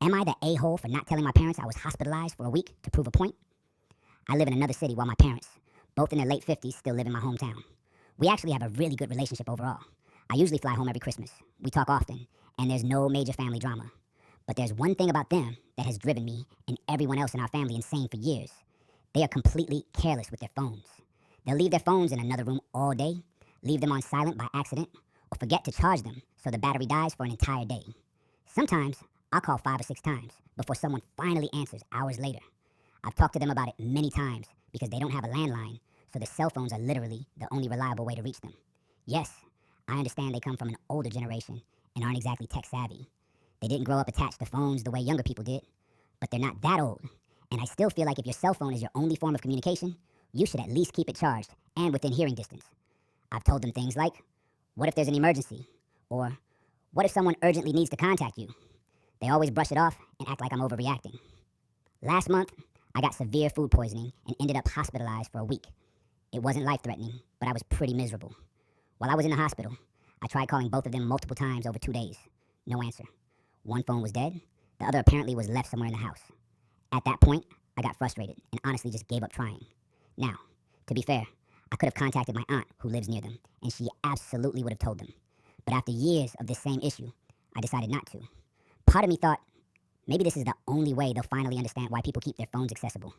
Am I the a-hole for not telling my parents I was hospitalized for a week to prove a point? I live in another city while my parents, both in their late 50s, still live in my hometown. We actually have a really good relationship overall. I usually fly home every Christmas. We talk often, and there's no major family drama. But there's one thing about them that has driven me and everyone else in our family insane for years. They are completely careless with their phones. They'll leave their phones in another room all day, leave them on silent by accident, or forget to charge them so the battery dies for an entire day. Sometimes I'll call 5 or 6 times before someone finally answers hours later. I've talked to them about it many times because they don't have a landline, so the cell phones are literally the only reliable way to reach them. Yes, I understand they come from an older generation and aren't exactly tech savvy. They didn't grow up attached to phones the way younger people did, but they're not that old. And I still feel like if your cell phone is your only form of communication, you should at least keep it charged and within hearing distance. I've told them things like, what if there's an emergency? Or, what if someone urgently needs to contact you? They always brush it off and act like I'm overreacting. Last month, I got severe food poisoning and ended up hospitalized for a week. It wasn't life-threatening, but I was pretty miserable. While I was in the hospital, I tried calling both of them multiple times over 2 days. No answer. One phone was dead, the other apparently was left somewhere in the house. At that point, I got frustrated and honestly just gave up trying. Now, to be fair, I could have contacted my aunt who lives near them, and she absolutely would have told them. But after years of this same issue, I decided not to. Part of me thought, maybe this is the only way they'll finally understand why people keep their phones accessible.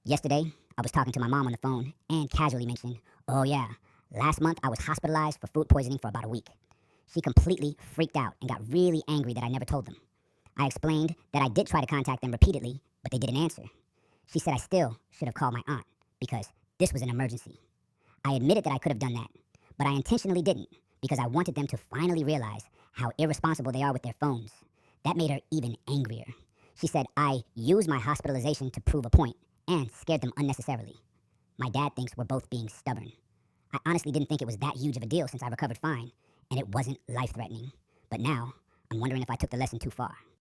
Yesterday, I was talking to my mom on the phone and casually mentioned, oh yeah, last month I was hospitalized for food poisoning for about a week. She completely freaked out and got really angry that I never told them. I explained that I did try to contact them repeatedly, but they didn't answer. She said I still should have called my aunt because this was an emergency. I admitted that I could have done that, but I intentionally didn't because I wanted them to finally realize how irresponsible they are with their phones. That made her even angrier. She said I used my hospitalization to prove a point and scared them unnecessarily. My dad thinks we're both being stubborn. I honestly didn't think it was that huge of a deal since I recovered fine, and it wasn't life-threatening. But now, I'm wondering if I took the lesson too far.